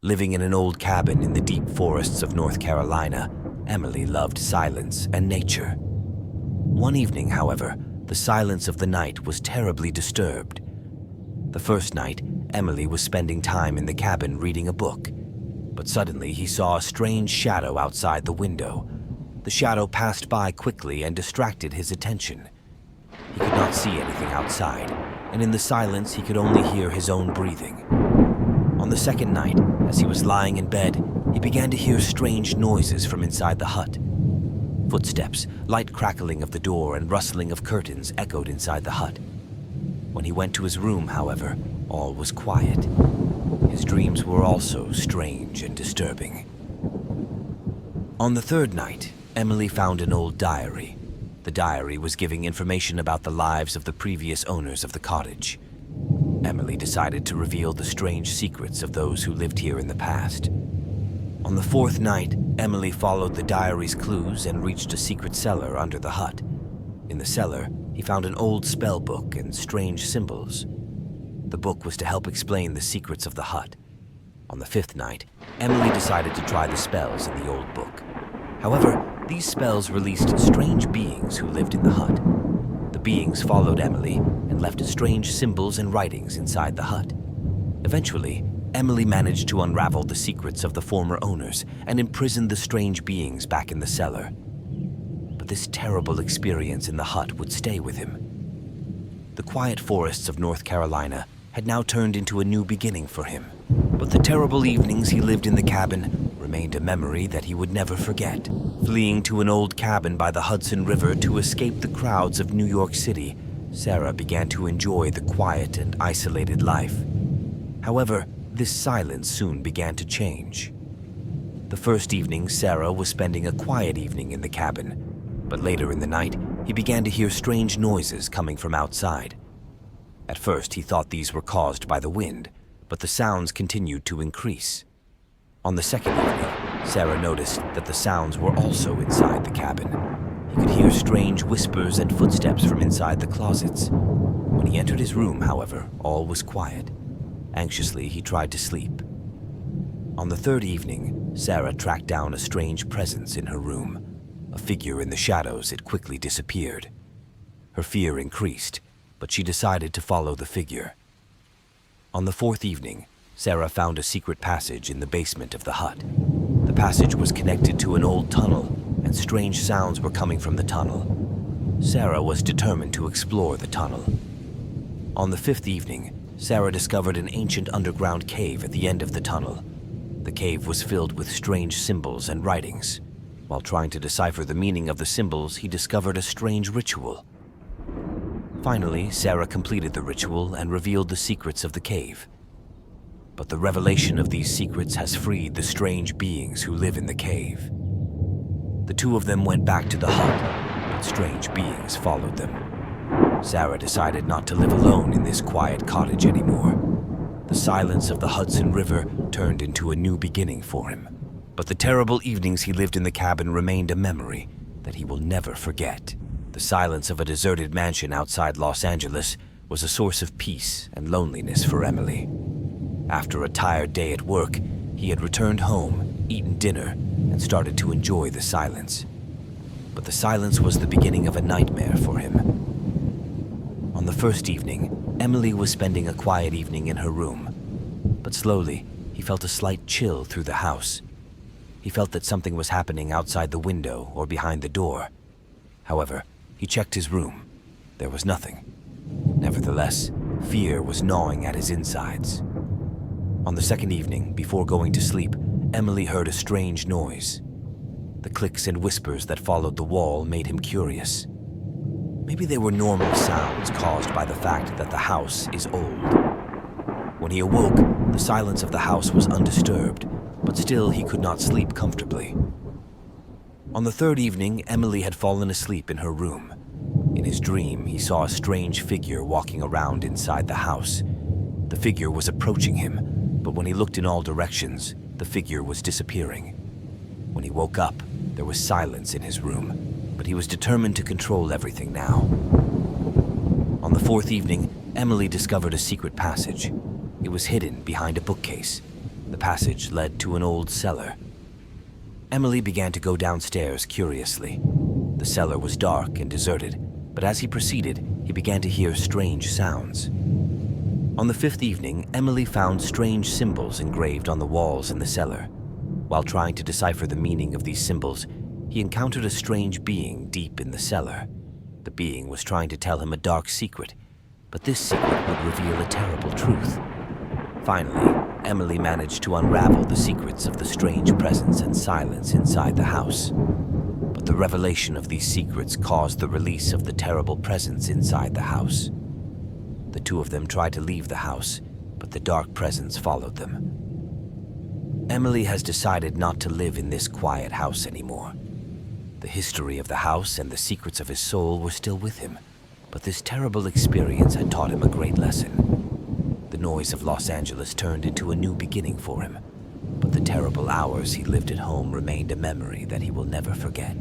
Living in an old cabin in the deep forests of North Carolina, Emily loved silence and nature. One evening, however, the silence of the night was terribly disturbed. The first night, Emily was spending time in the cabin reading a book, but suddenly he saw a strange shadow outside the window. The shadow passed by quickly and distracted his attention. He could not see anything outside, and in the silence he could only hear his own breathing. On the second night, as he was lying in bed, he began to hear strange noises from inside the hut. Footsteps, light crackling of the door, and rustling of curtains echoed inside the hut. When he went to his room, however, all was quiet. His dreams were also strange and disturbing. On the third night, Emily found an old diary. The diary was giving information about the lives of the previous owners of the cottage. Emily decided to reveal the strange secrets of those who lived here in the past. On the fourth night, Emily followed the diary's clues and reached a secret cellar under the hut. In the cellar, he found an old spell book and strange symbols. The book was to help explain the secrets of the hut. On the fifth night, Emily decided to try the spells in the old book. However, these spells released strange beings who lived in the hut. The beings followed Emily and left strange symbols and writings inside the hut. Eventually, Emily managed to unravel the secrets of the former owners and imprison the strange beings back in the cellar. But this terrible experience in the hut would stay with him. The quiet forests of North Carolina had now turned into a new beginning for him, but the terrible evenings he lived in the cabin remained a memory that he would never forget. Fleeing to an old cabin by the Hudson River to escape the crowds of New York City, Sarah began to enjoy the quiet and isolated life. However, this silence soon began to change. The first evening, Sarah was spending a quiet evening in the cabin, but later in the night, he began to hear strange noises coming from outside. At first, he thought these were caused by the wind, but the sounds continued to increase. On the second evening, Sarah noticed that the sounds were also inside the cabin. He could hear strange whispers and footsteps from inside the closets. When he entered his room, however, all was quiet. Anxiously, he tried to sleep. On the third evening, Sarah tracked down a strange presence in her room. A figure in the shadows, it quickly disappeared. Her fear increased, but she decided to follow the figure. On the fourth evening, Sarah found a secret passage in the basement of the hut. The passage was connected to an old tunnel, and strange sounds were coming from the tunnel. Sarah was determined to explore the tunnel. On the fifth evening, Sarah discovered an ancient underground cave at the end of the tunnel. The cave was filled with strange symbols and writings. While trying to decipher the meaning of the symbols, he discovered a strange ritual. Finally, Sarah completed the ritual and revealed the secrets of the cave. But the revelation of these secrets has freed the strange beings who live in the cave. The two of them went back to the hut, but strange beings followed them. Sarah decided not to live alone in this quiet cottage anymore. The silence of the Hudson River turned into a new beginning for him. But the terrible evenings he lived in the cabin remained a memory that he will never forget. The silence of a deserted mansion outside Los Angeles was a source of peace and loneliness for Emily. After a tired day at work, he had returned home, eaten dinner, and started to enjoy the silence. But the silence was the beginning of a nightmare for him. On the first evening, Emily was spending a quiet evening in her room. But slowly, he felt a slight chill through the house. He felt that something was happening outside the window or behind the door. However, he checked his room. There was nothing. Nevertheless, fear was gnawing at his insides. On the second evening, before going to sleep, Emily heard a strange noise. The clicks and whispers that followed the wall made him curious. Maybe they were normal sounds caused by the fact that the house is old. When he awoke, the silence of the house was undisturbed, but still he could not sleep comfortably. On the third evening, Emily had fallen asleep in her room. In his dream, he saw a strange figure walking around inside the house. The figure was approaching him, but when he looked in all directions, the figure was disappearing. When he woke up, there was silence in his room, but he was determined to control everything now. On the fourth evening, Emily discovered a secret passage. It was hidden behind a bookcase. The passage led to an old cellar. Emily began to go downstairs curiously. The cellar was dark and deserted, but as he proceeded, he began to hear strange sounds. On the fifth evening, Emily found strange symbols engraved on the walls in the cellar. While trying to decipher the meaning of these symbols, he encountered a strange being deep in the cellar. The being was trying to tell him a dark secret, but this secret would reveal a terrible truth. Finally, Emily managed to unravel the secrets of the strange presence and silence inside the house. But the revelation of these secrets caused the release of the terrible presence inside the house. The two of them tried to leave the house, but the dark presence followed them. Emily has decided not to live in this quiet house anymore. The history of the house and the secrets of his soul were still with him, but this terrible experience had taught him a great lesson. The noise of Los Angeles turned into a new beginning for him, but the terrible hours he lived at home remained a memory that he will never forget.